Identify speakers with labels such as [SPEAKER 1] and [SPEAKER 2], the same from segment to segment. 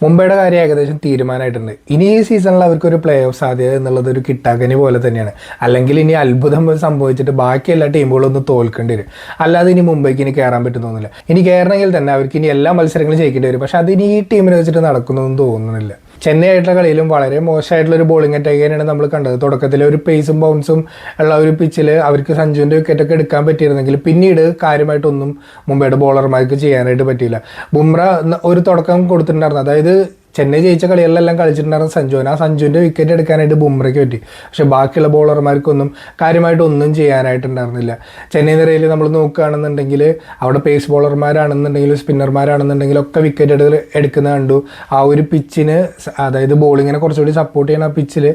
[SPEAKER 1] മുംബൈയുടെ കാര്യം ഏകദേശം തീരുമാനമായിട്ടുണ്ട്. ഇനി ഈ സീസണിൽ അവർക്കൊരു പ്ലേ ഓഫ് സാധ്യത എന്നുള്ളത് ഒരു കിട്ടാക്കനി പോലെ തന്നെയാണ്. അല്ലെങ്കിൽ ഇനി അത്ഭുതം സംഭവിച്ചിട്ട് ബാക്കി എല്ലാ ടീമുകളൊന്നും തോൽക്കേണ്ടി വരും. അല്ലാതെ ഇനി മുംബൈക്ക് ഇനി കയറാൻ പറ്റുന്നൊന്നുമില്ല. ഇനി കയറണമെങ്കിൽ തന്നെ അവർക്ക് ഇനി എല്ലാ മത്സരങ്ങളും ജയിക്കേണ്ടി വരും. പക്ഷെ അതിന് ഈ ടീമിനെ വെച്ചിട്ട് നടക്കുന്നൊന്നും തോന്നുന്നില്ല. ചെന്നൈ ആയിട്ടുള്ള കളിയിലും വളരെ മോശമായിട്ടുള്ളൊരു ബോളിംഗ് അറ്റാക്ക് തന്നെയാണ് നമ്മൾ കണ്ടത്. തുടക്കത്തിൽ ഒരു പേസും ബൗൺസും ഉള്ള ഒരു പിച്ചിൽ അവർക്ക് സഞ്ജുവിൻ്റെ വിക്കറ്റൊക്കെ എടുക്കാൻ പറ്റിയിരുന്നെങ്കിൽ പിന്നീട് കാര്യമായിട്ടൊന്നും മുംബൈയുടെ ബോളർമാർക്ക് ചെയ്യാനായിട്ട് പറ്റിയില്ല. ബുംറ ഒരു തുടക്കം കൊടുത്തിട്ടുണ്ടായിരുന്നു. അതായത് ചെന്നൈ ജയിച്ച കളികളിലെല്ലാം കളിച്ചിട്ടുണ്ടായിരുന്ന സഞ്ജുവിന് ആ സഞ്ജുവിൻ്റെ വിക്കറ്റ് എടുക്കാനായിട്ട് ബുംറയ്ക്ക് പറ്റി. പക്ഷേ ബാക്കിയുള്ള ബോളർമാർക്കൊന്നും കാര്യമായിട്ടൊന്നും ചെയ്യാനായിട്ടുണ്ടായിരുന്നില്ല. ചെന്നൈ നിരയിൽ നമ്മൾ നോക്കുകയാണെന്നുണ്ടെങ്കിൽ അവിടെ പേസ് ബോളർമാരാണെന്നുണ്ടെങ്കിലും സ്പിന്നർമാരാണെന്നുണ്ടെങ്കിലും ഒക്കെ വിക്കറ്റ് എടുക്കുന്ന കണ്ടു. ആ ഒരു പിച്ചിന്, അതായത് ബോളിങ്ങിനെ കുറച്ചുകൂടി സപ്പോർട്ട് ചെയ്യുന്ന ആ പിച്ചിൽ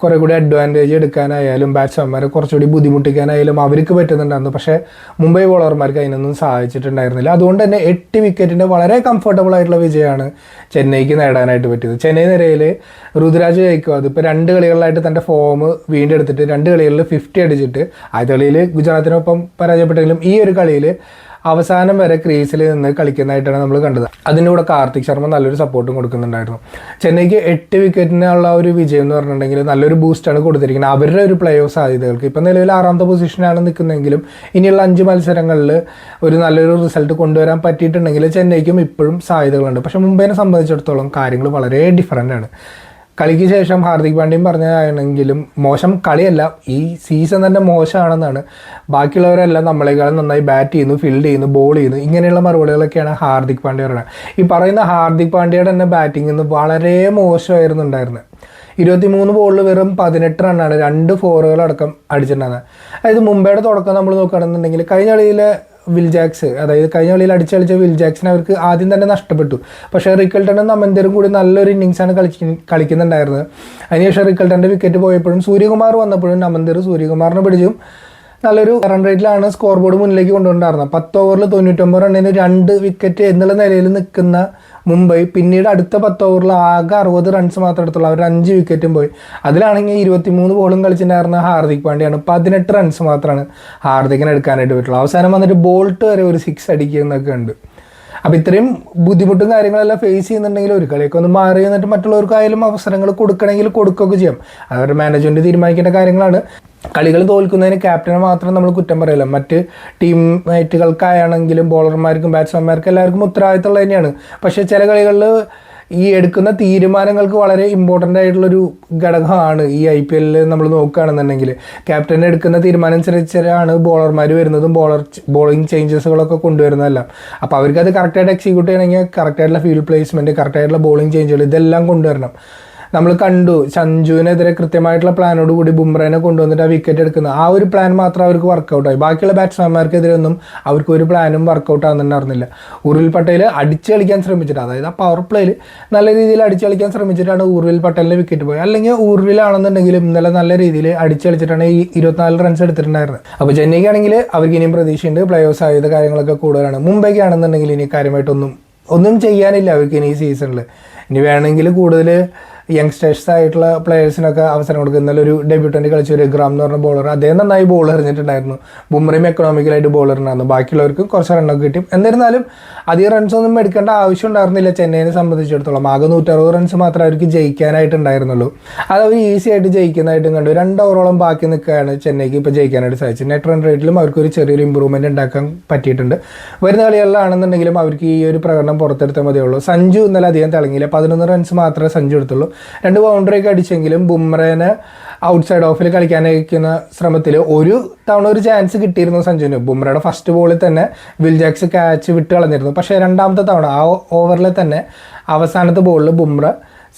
[SPEAKER 1] കുറേ കൂടി അഡ്വാൻറ്റേജ് എടുക്കാനായാലും ബാറ്റ്സ്മാൻമാരെ കുറച്ചുകൂടി ബുദ്ധിമുട്ടിക്കാനായാലും അവർക്ക് പറ്റുന്നുണ്ടായിരുന്നു. പക്ഷേ മുംബൈ ബോളർമാർക്ക് അതിനൊന്നും സാധിച്ചിട്ടുണ്ടായിരുന്നില്ല. അതുകൊണ്ട് തന്നെ 8 വിക്കറ്റിൻ്റെ വളരെ കംഫർട്ടബിൾ ആയിട്ടുള്ള വിജയമാണ് ചെന്നൈക്ക് നേടാനായിട്ട് പറ്റിയത്. ചെന്നൈ നിരയിൽ ഋതുരാജ് ഗായിക്വാദ് ഇപ്പോൾ 2 കളികളിലായിട്ട് തൻ്റെ ഫോം വീണ്ടെടുത്തിട്ട് 2 കളികളിൽ 50 അടിച്ചിട്ട് ആദ്യ കളിയിൽ ഗുജറാത്തിനൊപ്പം പരാജയപ്പെട്ടെങ്കിലും ഈ ഒരു കളിയിൽ അവസാനം വരെ ക്രീസിൽ നിന്ന് കളിക്കുന്നതായിട്ടാണ് നമ്മൾ കണ്ടത്. അതിൻ്റെ കൂടെ കാർത്തിക് ശർമ്മ നല്ലൊരു സപ്പോർട്ടും കൊടുക്കുന്നുണ്ടായിരുന്നു. ചെന്നൈക്ക് 8 വിക്കറ്റിനുള്ള ഒരു വിജയം എന്ന് പറഞ്ഞിട്ടുണ്ടെങ്കിൽ നല്ലൊരു ബൂസ്റ്റാണ് കൊടുത്തിരിക്കുന്നത് അവരുടെ ഒരു പ്ലേ ഓഫ് സാധ്യതകൾക്ക്. ഇപ്പം നിലവിൽ 6ാമത്തെ പൊസിഷനാണ് നിൽക്കുന്നതെങ്കിലും ഇനിയുള്ള 5 മത്സരങ്ങളിൽ ഒരു നല്ലൊരു റിസൾട്ട് കൊണ്ടുവരാൻ പറ്റിയിട്ടുണ്ടെങ്കിൽ ചെന്നൈക്കും ഇപ്പോഴും സാധ്യതകളുണ്ട്. പക്ഷേ മുംബൈനെ സംബന്ധിച്ചിടത്തോളം കാര്യങ്ങൾ വളരെ ഡിഫറൻ്റ് ആണ്. കളിക്ക് ശേഷം ഹാർദിക് പാണ്ഡ്യൻ പറഞ്ഞതാണെങ്കിലും മോശം കളിയല്ല, ഈ സീസൺ തന്നെ മോശമാണെന്നാണ്. ബാക്കിയുള്ളവരെല്ലാം നമ്മളെക്കാളും നന്നായി ബാറ്റ് ചെയ്യുന്നു, ഫീൽഡ് ചെയ്യുന്നു, ബോൾ ചെയ്യുന്നു, ഇങ്ങനെയുള്ള മറുപടികളൊക്കെയാണ് ഹാർദിക് പാണ്ഡ്യ പറയുന്നത്. ഈ പറയുന്ന ഹാർദിക് പാണ്ഡ്യയുടെ തന്നെ ബാറ്റിംഗ് നിന്ന് വളരെ മോശമായിരുന്നു ഉണ്ടായിരുന്നത്. 23 ബോളിൽ വെറും 18 റണ്ണാണ് 2 ഫോറുകളടക്കം അടിച്ചിട്ടുണ്ടായിരുന്നത്. അതായത് മുംബൈയുടെ തുടക്കം നമ്മൾ നോക്കുകയാണെന്നുണ്ടെങ്കിൽ കഴിഞ്ഞ കളിയിലെ അതായത് കഴിഞ്ഞ കളിയിൽ അടിച്ചടിച്ച വിൽ ജാക്സിനെ അവർക്ക് ആദ്യം തന്നെ നഷ്ടപ്പെട്ടു. പക്ഷേ റിക്കൽട്ടനും നമന്തരും കൂടി നല്ലൊരു ഇന്നിങ്സാണ് കളിക്കുന്നുണ്ടായിരുന്നത്. അതിനുശേഷം റിക്കൽട്ടൻ്റെ വിക്കറ്റ് പോയപ്പോഴും സൂര്യകുമാർ വന്നപ്പോഴും നമന്തർ സൂര്യകുമാറിനെ പിടിച്ചും നല്ലൊരു റൺ റേറ്റിലാണ് സ്കോർ ബോർഡ് മുന്നിലേക്ക് കൊണ്ടുവന്നിരുന്നത്. 10 ഓവറിൽ 99 റണ്ണിന് 2 വിക്കറ്റ് എന്നുള്ള നിലയിൽ നിൽക്കുന്ന മുംബൈ പിന്നീട് അടുത്ത 10 ഓവറിൽ ആകെ 60 റൺസ് മാത്രം എടുത്തുള്ളൂ. അവർ 5 വിക്കറ്റും പോയി. അതിലാണെങ്കിൽ 23 ബോളും കളിച്ചിട്ടുണ്ടായിരുന്ന ഹാർദിക് പാണ്ഡ്യയാണ് 18 റൺസ് മാത്രമാണ് ഹാർദിക്കിനെ എടുക്കാനായിട്ട് പറ്റുള്ളൂ. അവസാനം വന്നിട്ട് ബോൾട്ട് വരെ ഒരു 6 അടിക്കുന്നൊക്കെ ഉണ്ട്. അപ്പോൾ ഇത്രയും ബുദ്ധിമുട്ടും കാര്യങ്ങളെല്ലാം ഫേസ് ചെയ്യുന്നുണ്ടെങ്കിൽ ഒരു കളിയൊക്കെ ഒന്ന് മാറി എന്നിട്ട് മറ്റുള്ളവർക്കായാലും അവസരങ്ങൾ കൊടുക്കണമെങ്കിൽ കൊടുക്കുകയൊക്കെ ചെയ്യാം. അവരുടെ മാനേജ്മെൻറ്റ് തീരുമാനിക്കേണ്ട കാര്യങ്ങളാണ്. കളികൾ തോൽക്കുന്നതിന് ക്യാപ്റ്റനെ മാത്രം നമ്മൾ കുറ്റം പറയില്ല. മറ്റ് ടീംമേറ്റുകൾക്കായാണെങ്കിലും ബോളർമാർക്കും ബാറ്റ്സ്മാൻമാർക്കും എല്ലാവർക്കും ഉത്തരവാദിത്തമുള്ളത് തന്നെയാണ്. പക്ഷേ ചില കളികളിൽ ഈ എടുക്കുന്ന തീരുമാനങ്ങൾക്ക് വളരെ ഇമ്പോർട്ടൻ്റ് ആയിട്ടുള്ളൊരു ഘടകമാണ് ഈ IPL നമ്മൾ നോക്കുകയാണെന്നുണ്ടെങ്കിൽ. ക്യാപ്റ്റൻ എടുക്കുന്ന തീരുമാനം അനുസരിച്ചാണ് ബോളർമാർ വരുന്നതും ബോളിംഗ് ചേഞ്ചസുകളൊക്കെ കൊണ്ടുവരുന്നതെല്ലാം. അപ്പോൾ അവർക്കത് കറക്റ്റായിട്ട് എക്സിക്യൂട്ട് ചെയ്യണമെങ്കിൽ കറക്റ്റായിട്ടുള്ള ഫീൽഡ് പ്ലേസ്മെൻറ്റ്, കറക്റ്റായിട്ടുള്ള ബോളിംഗ് ചേഞ്ചുകൾ ഇതെല്ലാം കൊണ്ടുവരണം. നമ്മൾ കണ്ടു സഞ്ജുവിനെതിരെ കൃത്യമായിട്ടുള്ള പ്ലാനോട് കൂടി ബുംറേനെ കൊണ്ടുവന്നിട്ട് ആ വിക്കറ്റ് എടുക്കുന്ന ആ ഒരു പ്ലാൻ മാത്രം അവർക്ക് വർക്കൗട്ടായി. ബാക്കിയുള്ള ബാറ്റ്സ്മാൻമാർക്കെതിരെ ഒന്നും അവർക്ക് ഒരു പ്ലാനും വർക്കൗട്ട് ആകുന്നുണ്ടായിരുന്നില്ല. ഉർവിൽ പട്ടേൽ അടിച്ച് കളിക്കാൻ ശ്രമിച്ചിട്ട്, അതായത് ആ പവർ പ്ലേയിൽ നല്ല രീതിയിൽ അടിച്ച് കളിക്കാൻ ശ്രമിച്ചിട്ടാണ് ഉർവിൽ പട്ടേലിൻ്റെ വിക്കറ്റ് പോയത്. അല്ലെങ്കിൽ ഉർവിലാണെന്നുണ്ടെങ്കിലും ഇന്നലെ നല്ല രീതിയിൽ അടിച്ച് കളിച്ചിട്ടാണ് ഈ 24 റൺസ് എടുത്തിട്ടുണ്ടായിരുന്നത്. അപ്പോൾ ചെന്നൈക്കാണെങ്കിൽ അവർക്ക് ഇനിയും പ്രതീക്ഷയുണ്ട്, പ്ലേ ഓഫ് സാധ്യത കാര്യങ്ങളൊക്കെ കൂടുതലാണ്. മുംബൈക്കാണെന്നുണ്ടെങ്കിൽ ഇനി കാര്യമായിട്ടൊന്നും ചെയ്യാനില്ല അവർക്ക് ഇനി ഈ സീസണിൽ. ഇനി വേണമെങ്കിൽ കൂടുതൽ യങ്സ്റ്റേഴ്സ് ആയിട്ടുള്ള പ്ലെയേഴ്സിനൊക്കെ അവസരം കൊടുക്കും. ഇന്നലെ ഒരു ഡെബ്യൂട്ടൻ്റ് കളിച്ച ഒരു ഗ്രാം എന്ന് പറഞ്ഞ ബോളർ, അദ്ദേഹം നന്നായി ബോൾ എറിഞ്ഞിട്ടുണ്ടായിരുന്നു. ബുംറയും എക്കണോമിക്കലായിട്ട് ബോളറിനായിരുന്നു. ബാക്കിയുള്ളവർക്ക് കുറച്ച് റണ്ണൊക്കെ കിട്ടും. എന്നിരുന്നാലും അധികം റൺസൊന്നും എടുക്കേണ്ട ആവശ്യം ഉണ്ടായിരുന്നില്ല ചെന്നൈനെ സംബന്ധിച്ചിടത്തോളം. ആകെ 160 റൺസ് മാത്രമേ അവർക്ക് ജയിക്കാനായിട്ടുണ്ടായിരുന്നുള്ളൂ. അത് അവർ ഈസി ആയിട്ട് ജയിക്കുന്നതായിട്ടും കണ്ടു. 2 ഓവറോളം ബാക്കി നിൽക്കുകയാണ് ചെന്നൈക്ക് ഇപ്പോൾ ജയിക്കാനായിട്ട് സാധിച്ചത്. നെറ്റ് റൺ റേറ്റിലും അവർക്കൊരു ചെറിയൊരു ഇമ്പ്രൂവ്മെൻറ്റ് ഉണ്ടാക്കാൻ പറ്റിയിട്ടുണ്ട്. വരുന്ന കളികളിലാണെന്നുണ്ടെങ്കിലും അവർക്ക് ഈ ഒരു പ്രകടനം പുറത്തെടുത്താൽ മതിയുള്ളൂ. സഞ്ജു ഇന്നലെ അധികം തിളങ്ങിയില്ല. 11 റൺസ് മാത്രമേ സഞ്ജു എടുത്തുള്ളൂ. 2 ബൗണ്ടറിയൊക്കെ അടിച്ചെങ്കിലും ബുംറേനെ ഔട്ട്സൈഡ് ഓഫിൽ കളിക്കാനയക്കുന്ന ശ്രമത്തിൽ ഒരു തവണ ഒരു ചാൻസ് കിട്ടിയിരുന്നു സഞ്ജുവിന്. ബുംറയുടെ ഫസ്റ്റ് ബോളിൽ തന്നെ വിൽ ജാക്സ് ക്യാച്ച് വിട്ട് കളഞ്ഞിരുന്നു. പക്ഷേ 2ാമത്തെ തവണ ആ ഓവറിൽ തന്നെ അവസാനത്തെ ബോളിൽ ബുംറ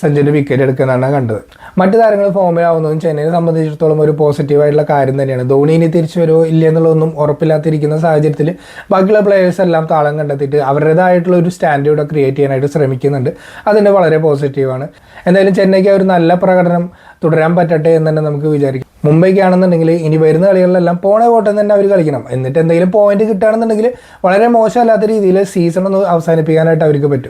[SPEAKER 1] സഞ്ജുവിൻ്റെ വിക്കറ്റ് എടുക്കുന്നതാണ് കണ്ടത്. മറ്റു താരങ്ങൾ ഫോമിലാവുന്നതും ചെന്നൈയെ സംബന്ധിച്ചിടത്തോളം ഒരു പോസിറ്റീവായിട്ടുള്ള കാര്യം തന്നെയാണ്. ധോണി ഇനി തിരിച്ചു വരുമോ ഇല്ല എന്നുള്ളതൊന്നും ഉറപ്പില്ലാത്തിരിക്കുന്ന സാഹചര്യത്തിൽ ബാക്കിയുള്ള പ്ലേയേഴ്സ് എല്ലാം താളം കണ്ടെത്തിയിട്ട് അവരുടേതായിട്ടുള്ള ഒരു സ്റ്റാൻഡേർഡ് ക്രിയേറ്റ് ചെയ്യാനായിട്ട് ശ്രമിക്കുന്നുണ്ട്. അതിന് വളരെ പോസിറ്റീവാണ്. എന്തായാലും ചെന്നൈക്ക് ഒരു നല്ല പ്രകടനം തുടരാൻ പറ്റട്ടെ എന്ന് തന്നെ നമുക്ക് വിചാരിക്കാം. മുംബൈക്കാണെന്നുണ്ടെങ്കിൽ ഇനി വരുന്ന കളികളിലെല്ലാം പോണേ പോട്ടെ തന്നെ അവർ കളിക്കണം. എന്നിട്ട് എന്തെങ്കിലും പോയിന്റ് കിട്ടുകയാണെന്നുണ്ടെങ്കിൽ വളരെ മോശമല്ലാത്ത രീതിയിൽ സീസൺ ഒന്ന് അവസാനിപ്പിക്കാനായിട്ട് അവർക്ക് പറ്റും.